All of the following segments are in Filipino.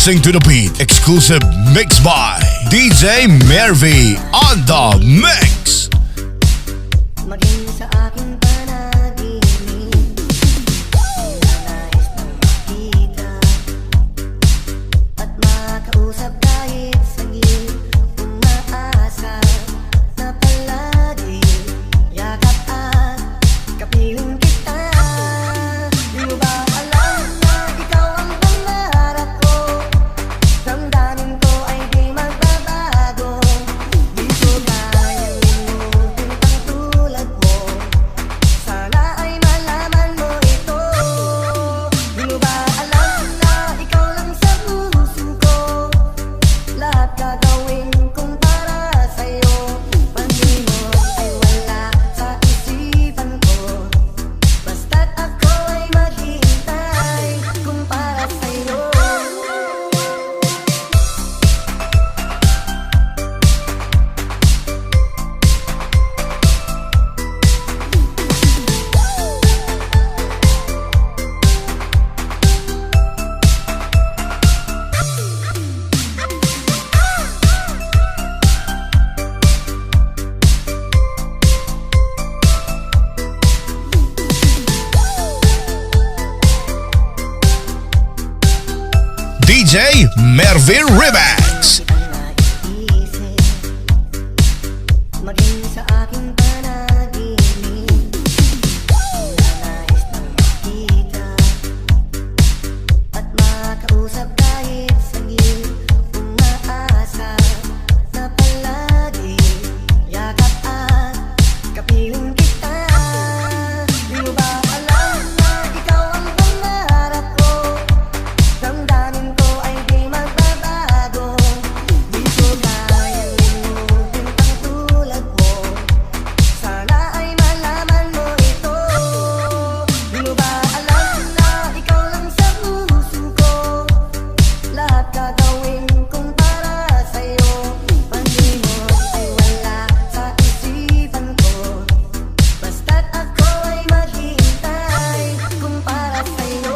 Dancing to the beat, exclusive mix by DJ Mervy on the mix. Maging sa aking panaginip, nais na makita at makausap kahit saglit. Umaasa na palagi yakap at kapiling kita. Di mo ba alam na ikaw ang pangarap ko? Damdamin ko ay di magbabago. Di ko kayang limutin ang tulad mo. Sana ay malaman mo ito. Di mo ba alam na ikaw lang sa puso ko? Lahat gagawin kong para sa'yo. Pag-ibig ay wala sa isipan ko. Basta't ako ay maghihintay kung para sa'yo. DJ Mervy Remix. Naiisip maging sa aking panaginip, nais na makita at makausap kahit saglit. Umaasa na palagi yakap at kapiling kita. Di mo ba alam na ikaw ang pangarap ko? Damdamin ko ay di magbabago. Di ko kayang limutin ang tulad mo. Sana ay malaman mo ito. Di mo ba alam na ikaw lang sa puso ko? Lahat gagawin kong para sa'yo. Pag-ibig ay wala sa isipan ko. Basta't ako ay maghihintay kung para sa'yo.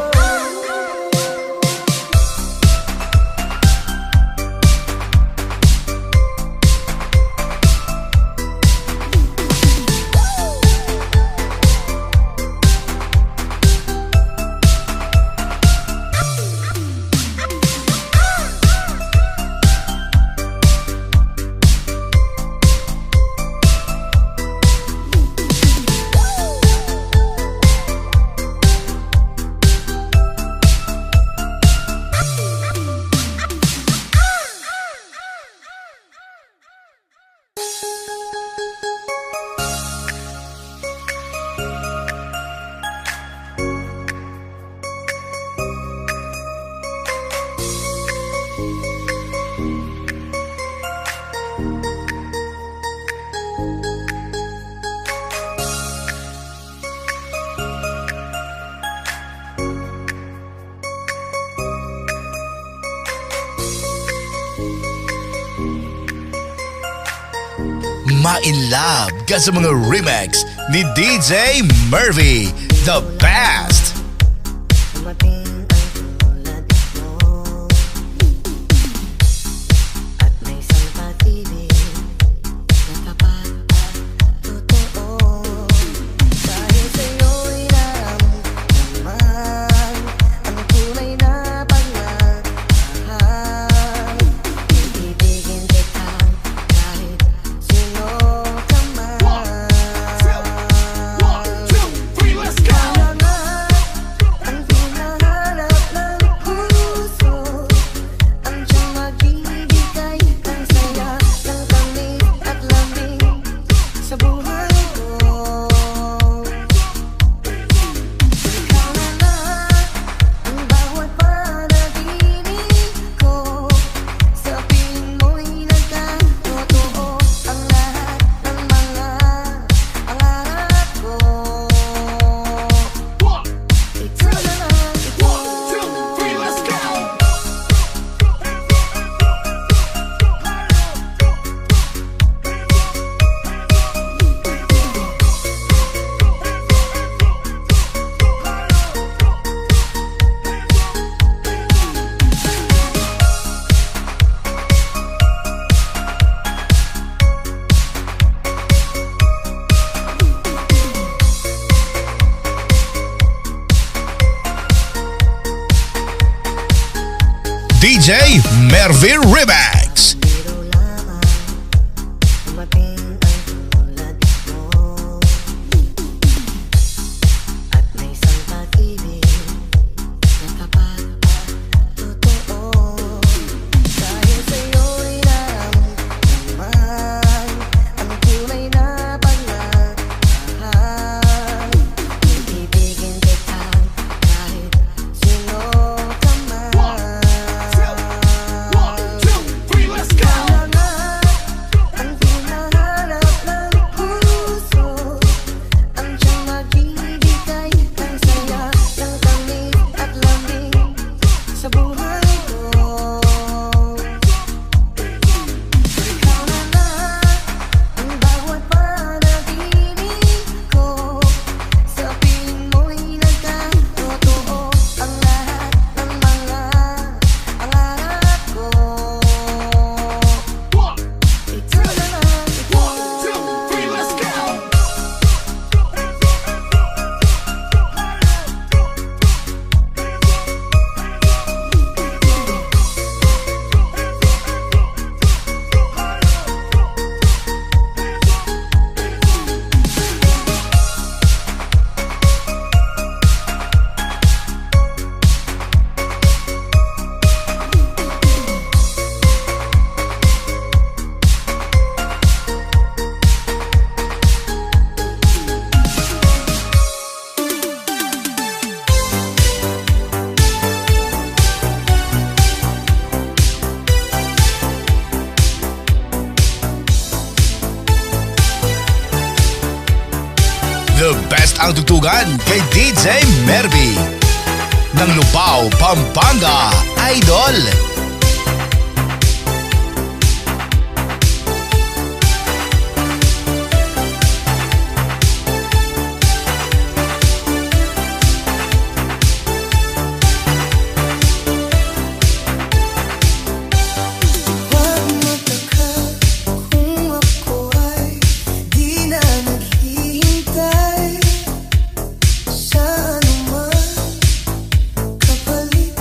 Ma-in-love ka sa mga remix ni DJ Mervy, the best. Dumating ang tulad mo at may isang pag-ibig na tapat at totoo. Dahil sa'yo'y naramdaman ang tunay na pagmamahal. Ibigin kita kahit sino ka man. One, two, three, let's go! Kaya nga DJ Mervy Remix. Biro lamang dumating ang tulad mo. At may isang pag-ibig na tapat at totoo. Dahil sa'yo'y naramdaman ang tunay na pagmamahal. Ibigin kita kahit sino ka man. Ikaw na ang hinahanap ng puso, ang siyang magbibigay ng saya, ng tamis at lamig sa buhay ko. Ikaw na ang bawat panaginip ko, sa piling mo'y nagkatotoo ang lahat ng mga pangarap ko. Ikaw na ikaw. The best ang tutugan kay DJ Mervy. Ng Lupao, Pampanga, Idol. Huwag magtaka kung ako ay di na naghihintay sa anuman kapalit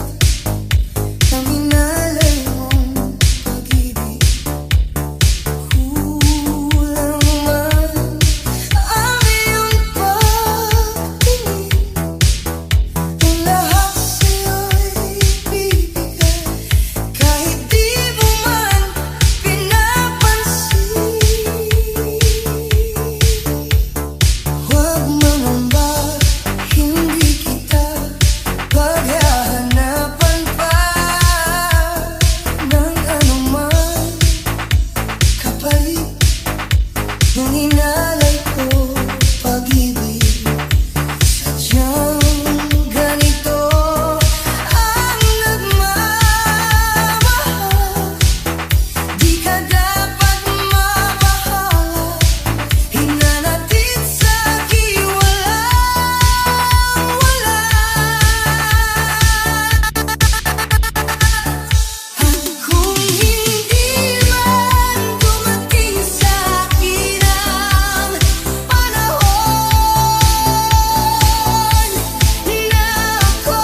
ng inalay mong pag-ibig. Kulang man ang iyong pagtingin, ang lahat sa'yo'y bibigay kahit di mo man pinapansin. Huwag mangamba, hindi kita paghahanapan pa ng anuman kapalit ng inalay ko pag-ibig. Sadyang ganito ang nagmamahal, di ka dapat mabahala, hinanatid sa'kin walang-wala. At kung hindi man dumating sa'kin ang panahon na ako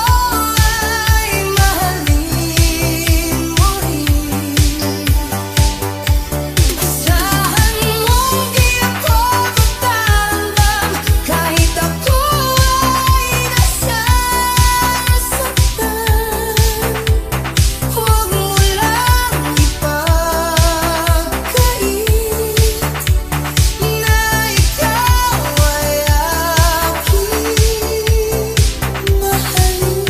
ay mahalin mo rin, asahan mong di ako tatanggap kahit ako ay nasasaktan. Huwag mo lang ipagkait na ikaw ay aking mahalin.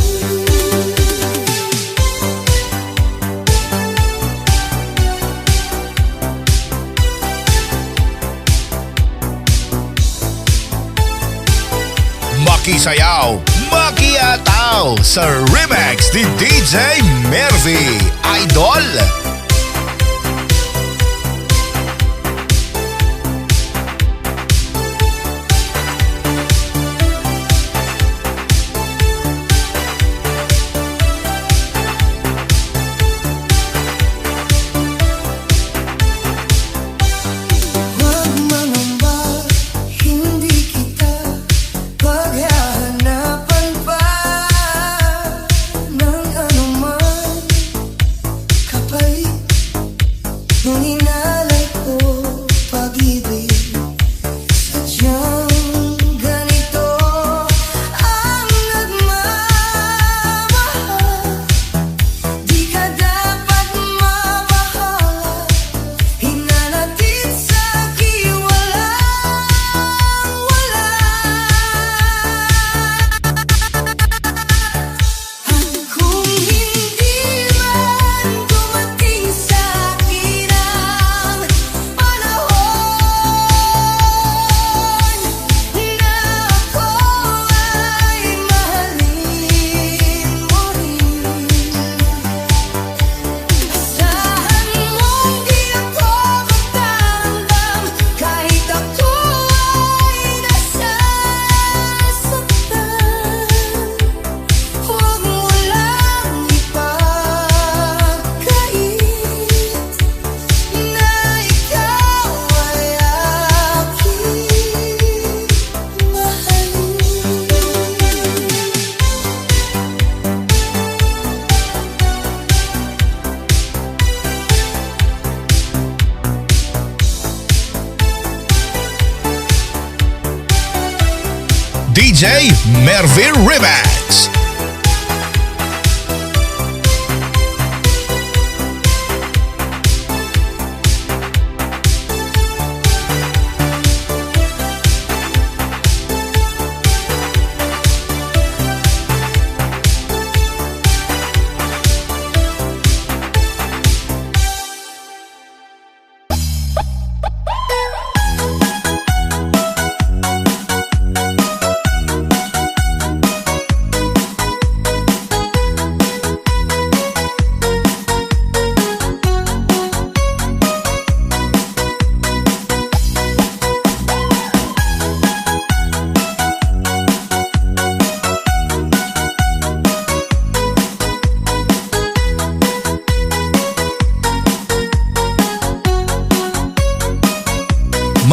Makisayaw, makiataw sa remix ni DJ Mervy, Idol. Huwag mangamba, hindi kita paghahanapan pa ng anuman DJ Mervy Remix.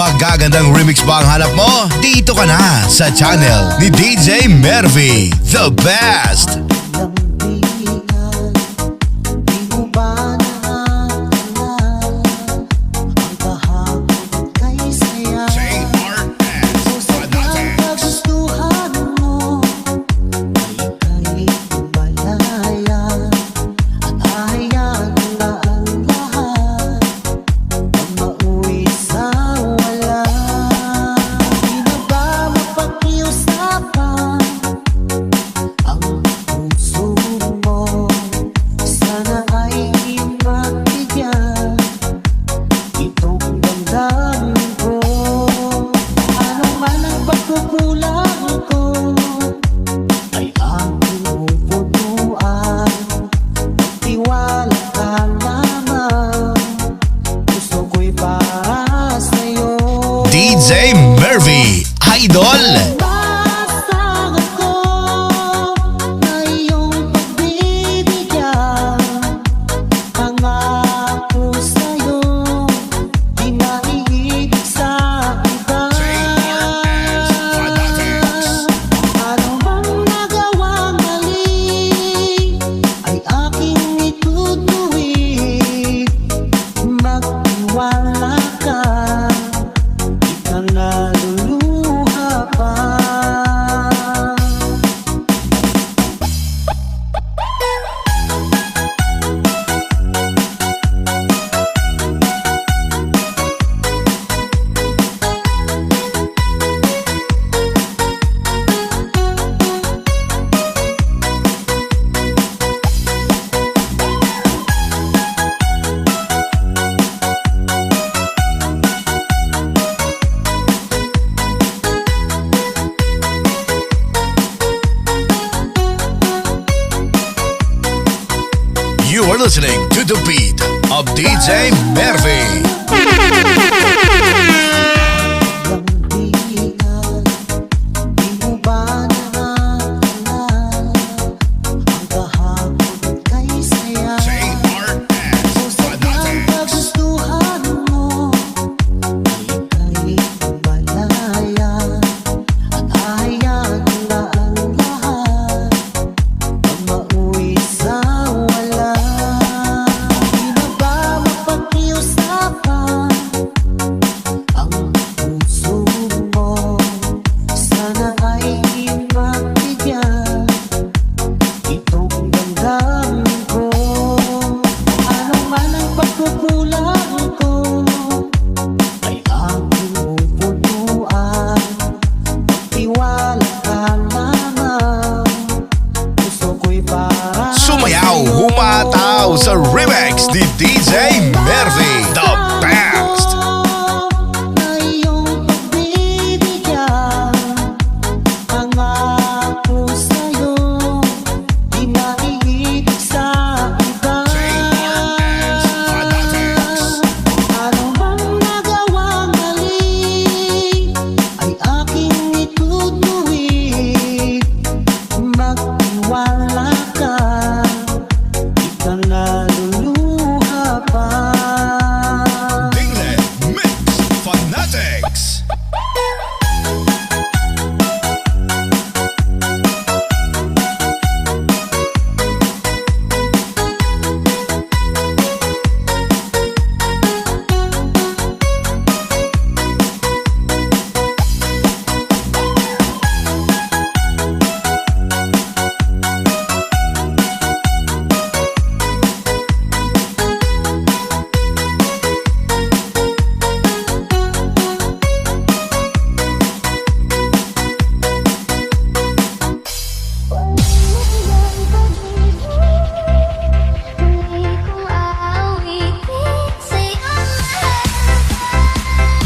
Magagandang remix ba ang hanap mo? Dito ka na sa channel ni DJ Mervy, the best! DJ Mervy, Idol! You are listening to the beat of DJ Mervy. Stop.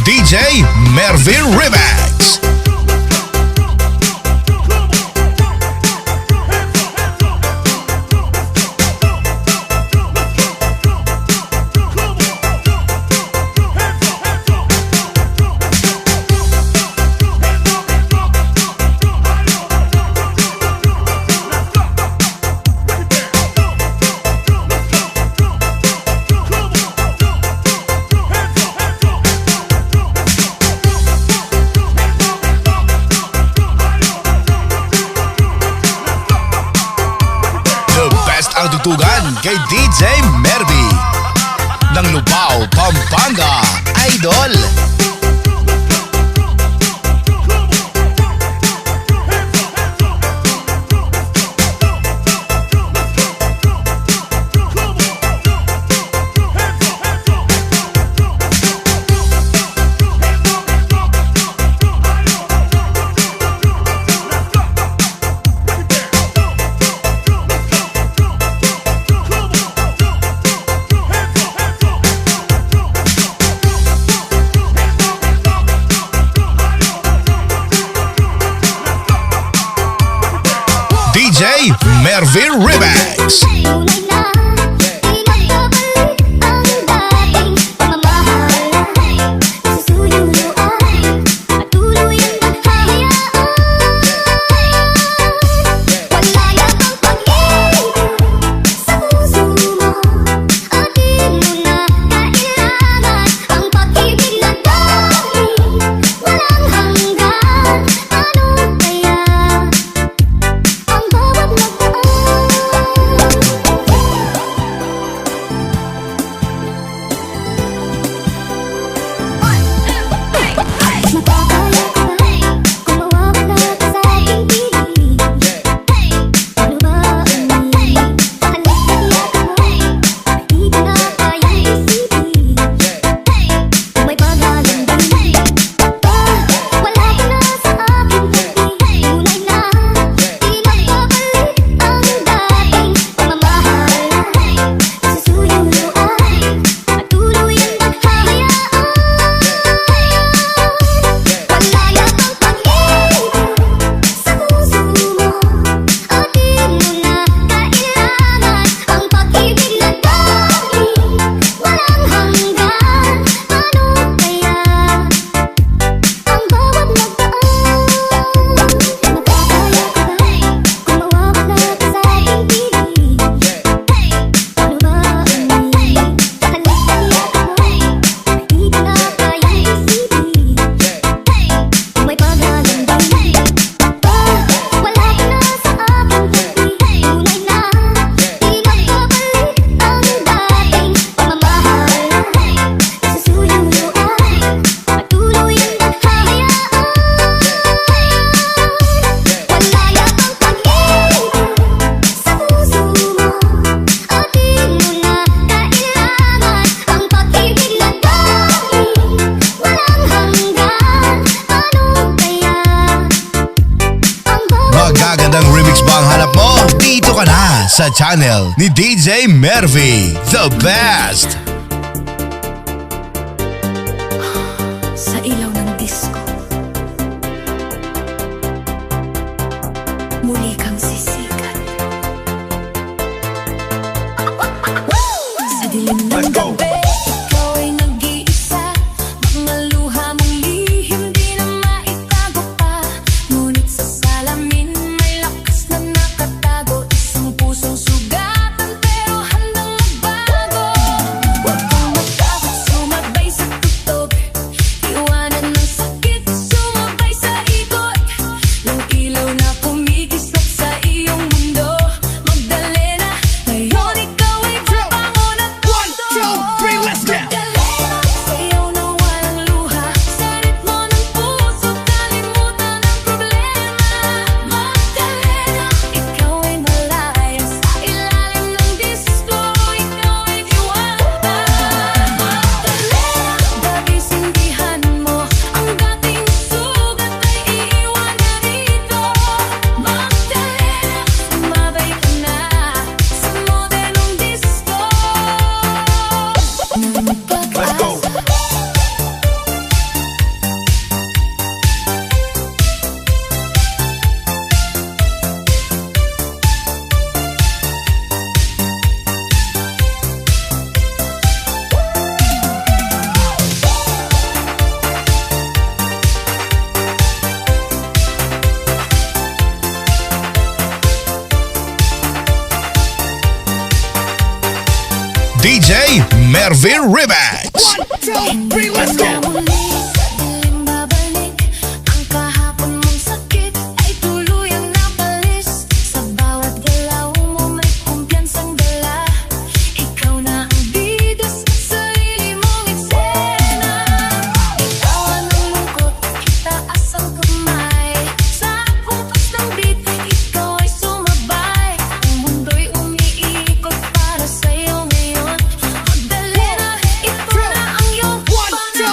DJ Mervin Remix. Ang tutugan kay DJ Mervy ng Lubao, Pampanga, Idol. DJ Mervin Remix. Magagandang remix ba ang hanap mo? Dito ka na sa channel ni DJ Mervy, the best! Sa ilaw ng disco, muli kang sisikat. Sa dilim ng gabi, ikaw ay nag-iisa. Mga luha mong lihim di na maitago pa. Ngunit sa salamin may lakas na nakatago. Isang pusong sugatan pero handang magbago. DJ Mervy Remix. Hindi na muli sa dilim babalik. Ang kahapon mong sakit ay tuluyang napalis. Sa bawat galaw mo may kumpiyansang dala. Ikaw na ang bida sa sarili mong eksena. Bitawan ang lungkot, itaas ang kamay. Sa utos ng beat, ikaw ay sumabay. Ang mundo'y umiikot para sa'yo ngayon. Magdali na, ito na ang iyong panahon.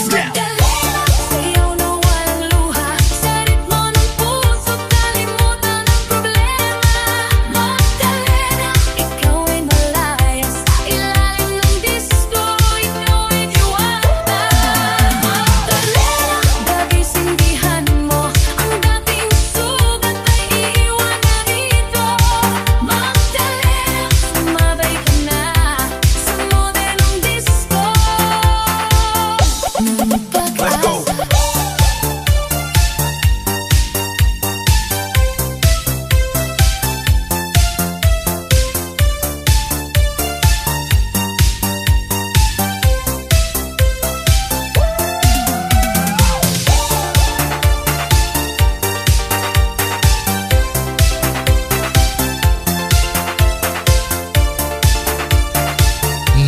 Magdalena, sayaw na walang luha. Sa ritmo ng puso, kalimutan ang problema. Magdalena, ikaw ay malaya. Sa ilalim ng disco, ikaw ay diwata. Magdalena, gabi-sindihan mo. Ang dating sugat ay iiwan na rito. Magdalena, sumabay ka na sa modernong disco. Let's go!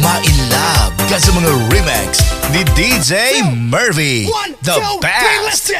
Ma-inlove ka sa mga remix ni DJ Mervy. The best.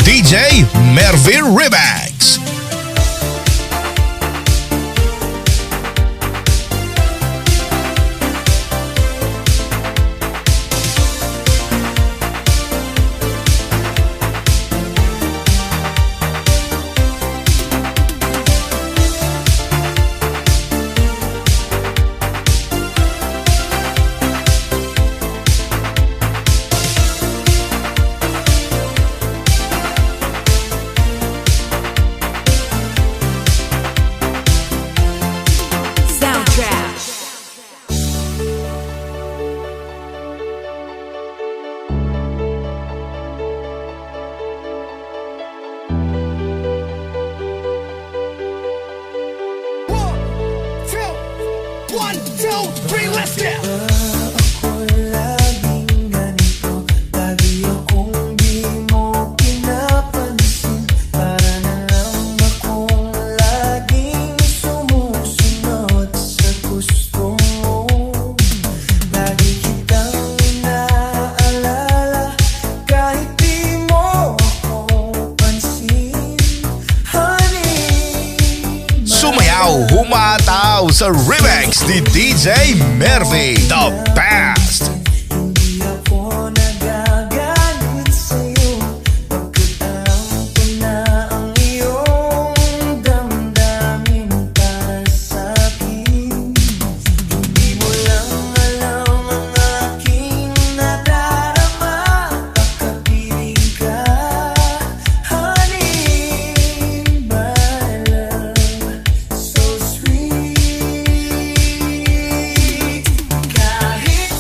DJ Mervy Remix. Ako'y laging ganito. Lagi akong di mo pinapansin. Para na lang akong laging sumusunod sa gusto mo. Lagi kitang inaalala kahit di mo ako pansin. Honey, Sumayaw, humataw sa remix ni DJ Mervy. The best. hindi ako nagagalit sa'yo. Pagkat alam ko na ang iyong damdamin para sa'kin. Hindi mo lang alam ang aking nadarama. Kakapiling ka, honey, my love, so sweet. Kahit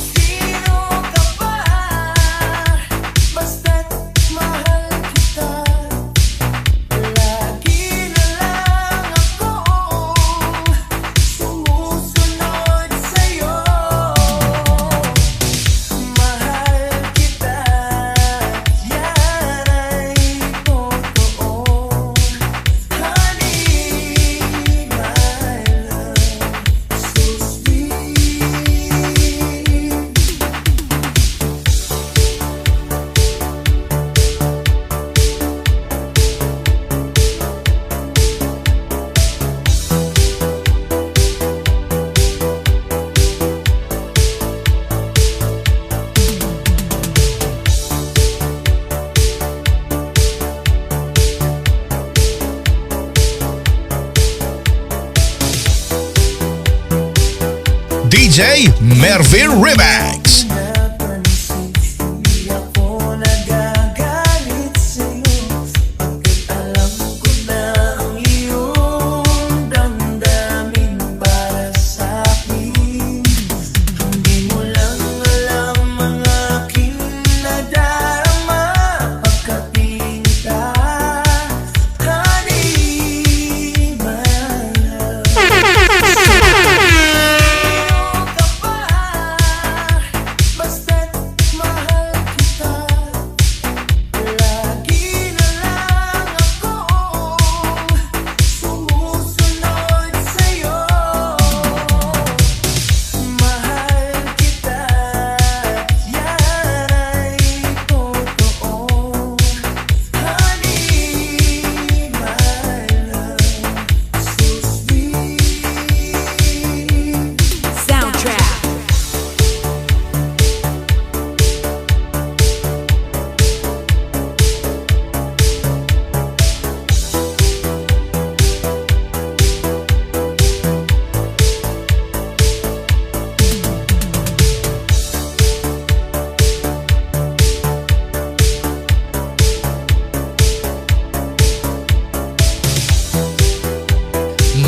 DJ Mervin Remix. napansin, hindi ako nagagalit sa'yo pagkat alam ko na ang iyong damdamin para sa'kin. Hindi mo lang alam ang aking nadarama pagkatingin ka. Honey, my love. Basta't mahal kita, lagi na lang akong sumusunod sa'yo. Mahal kita, yan ay totoo. Honey, my love, so sweet. Soundtrack.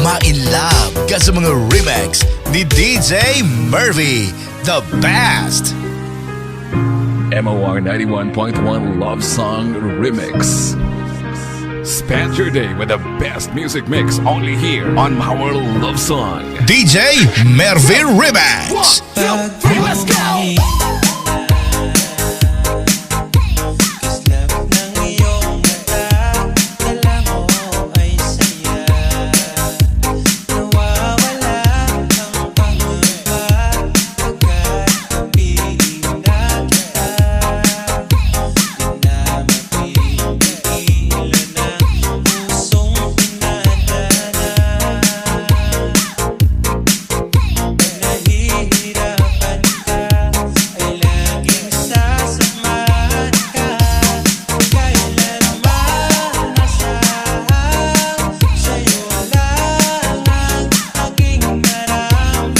Ma-in-love ka sa mga remix ni DJ Mervy, the best. MOR 91.1 Love Song Remix. Spend your day with the best music mix only here on our Love Song. DJ Mervy Remix. Let's go! Kaslapit ng iyong mata, dala mo ay saya. Nawawala ang pangamba pagkat kapiling na kita. Di na mapipigilan ang pusong pinadala. Pag nahihirapan ka, ay laging sasamahan ka. Kailanman asahan, sa'yo lang ang aking naramdaman.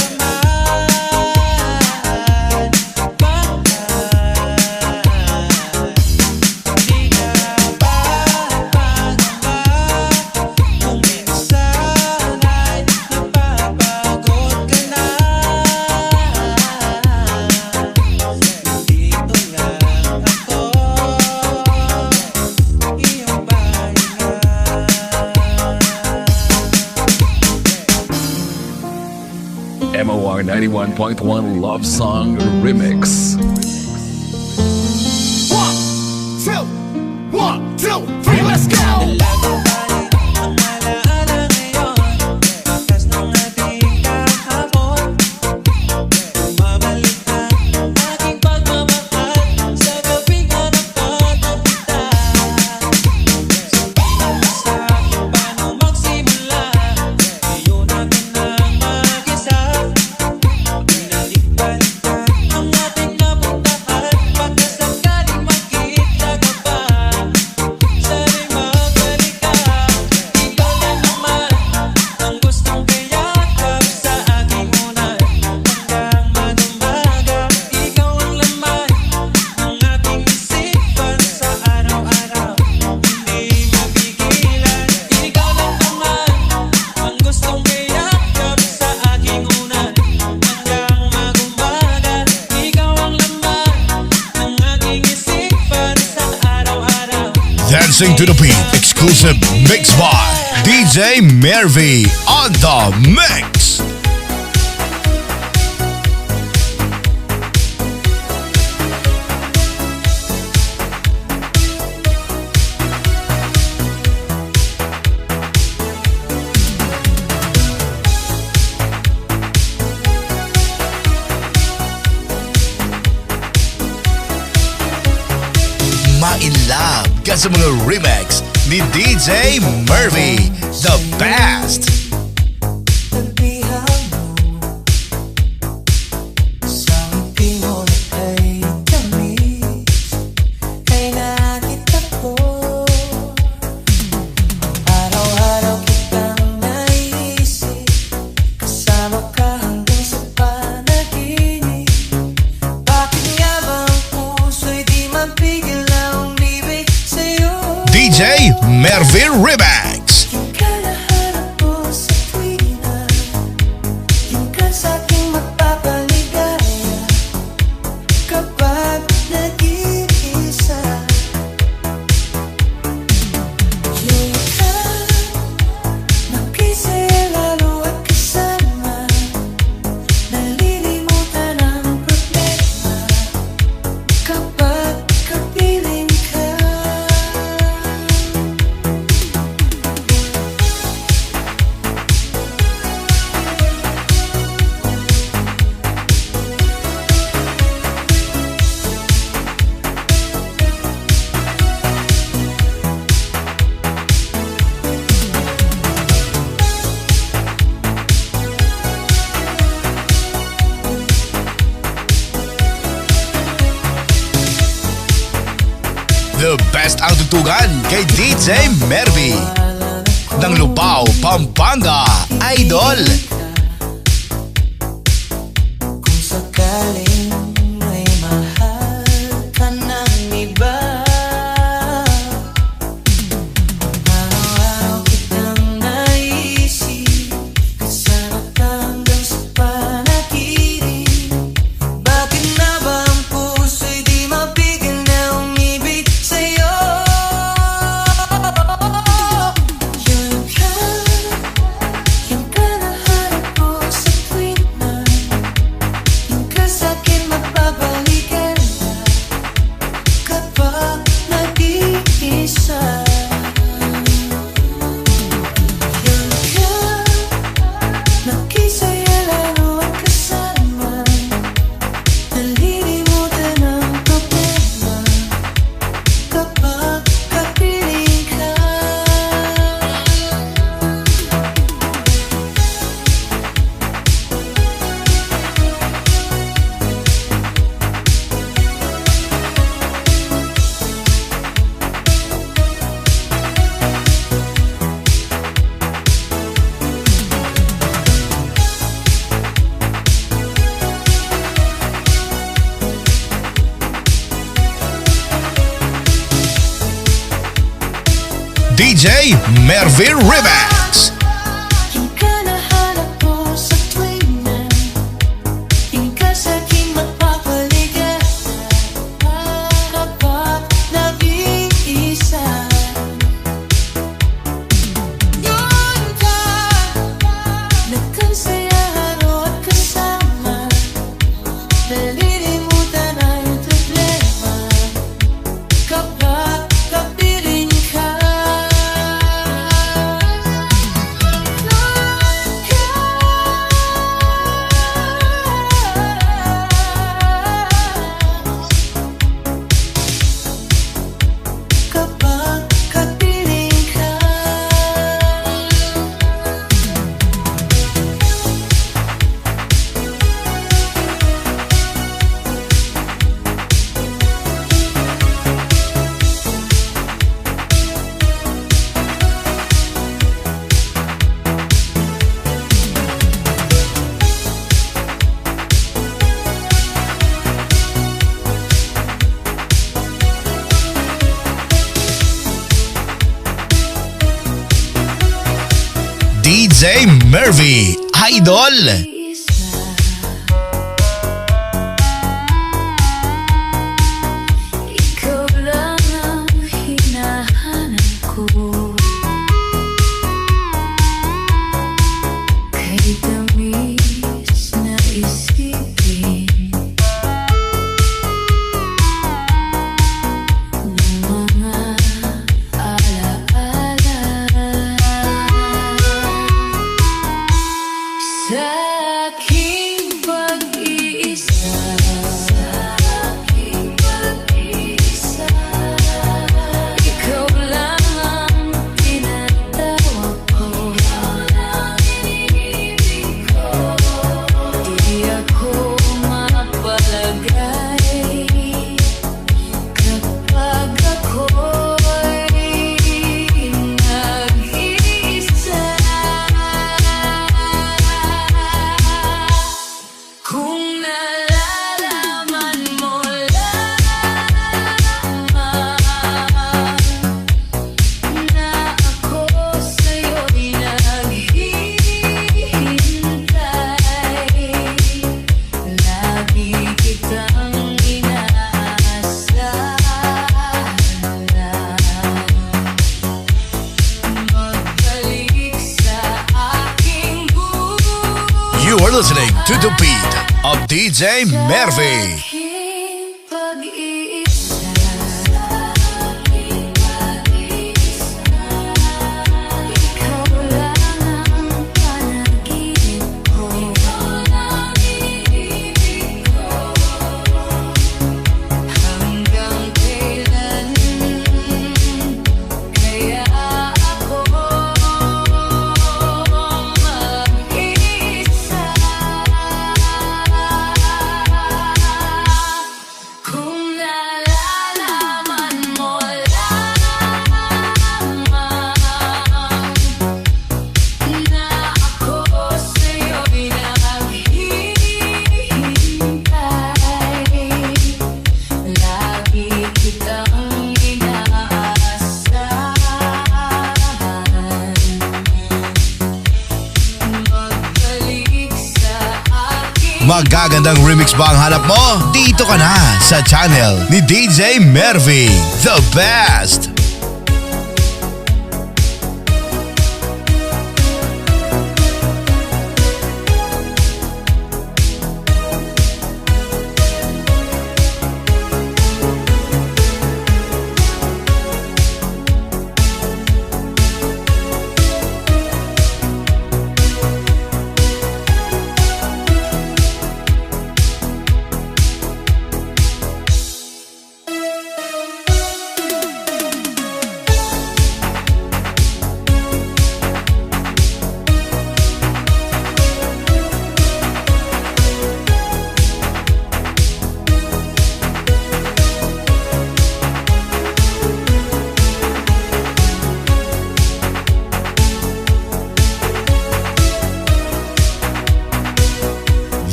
Bakit di na ba pangamba kung minsan ay napapagod ka na? Nandito lang ako, iyong pahinga. MOR 91.1 Love Song Remix. 1, 2, 3, let's go! Dalagang balik ang alaala ngayon, bakas ng ating kahapon. Bumabalik na aking pagmamahal sa gabing hanap-hanap kita. Sabihin mo sa'kin paano magsimula, ngayon natin ang mag-isa. Binalik-balikan ang ating napuntahan, pagkasakaling magkita ka pa. Sana'y magbalik ka, ikaw lang naman ang gustong kayakap sa aking unan. Hanggang mag-umaga, ikaw ang laman ng aking isipan sa araw-araw. Hindi mapigilan, ikaw lang naman ang gustong kayakap sa aking unan. Hanggang mag-umaga, ikaw ang laman ng aking isipan sa araw-araw. Dancing to the beat, exclusive mix by DJ Mervy on the mix. Ma-in-love ka sa mga remix ni DJ Mervy, the best. Talbihan mo sa ngiti mo na kay tamis, kay nakita ko. Araw-araw kitang naisip, kasama ka hanggang sa Mervy Remix. Yung kalaharap ko sa tuwina, yung ka sa'king magpapaligaya kapag nag-iisa. Yung ka nakisaya lalo at kasama, nalilimutan ang problema kapag kapiling ka. The best ang tugtugan kay DJ Mervy. Ng Lubao, Pampanga, Idol. Kung sakaling may mahal ka ng iba, araw-araw kitang naisip, kasama ka hanggang sa panaginip. Bakit na ba ang puso'y di mabigyan na umibig sa'yo? Yung ka nahanap ko sa tuwina, yung ka sa'kin magbabalikan na kapag nag-iisa. Yung ka nakisaya lalo at kasama, nalilimutan ang problema kapag kapiling ka. DJ Mervy Remix. Yung ka nahanap ko sa tuwina, yung ka sa'king magpapaligaya kapag nag-iisa. Yun ka, nagkasaya araw at kasama, nalilimutan ang problema kapag kapiling ka. Kapag kapiling ka. DJ Mervy, Idol. Ikaw lang ang hinahanap ko, kahit tamis na isipin ng mga alaala. Sa aking pag-iisa, ikaw lang ang tinatawag ko. Di ako mapalagay kapag ako'y nag-iisa. You are listening to the beat of DJ Mervy. Aking pag-iisa, ikaw lang ang panaginip ko. Hanggang kailan kaya ako mag-isa? Kung nalalaman mo lamang na ako sa'yo'y naghihintay, lagi kitang inaasahan, magbalik sa akin. Magagandang remix ba ang hanap mo? Dito ka na sa channel ni DJ Mervy, the best!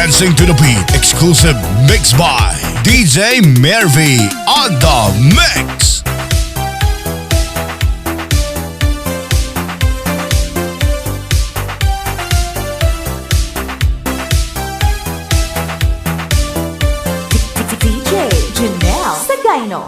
Dancing to the beat, exclusive mix by DJ Mervy on the mix. DJ Janelle Sagayno.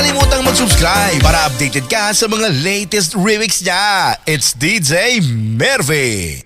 kalimutang mag-subscribe para updated ka sa mga latest remix niya. It's DJ Mervy.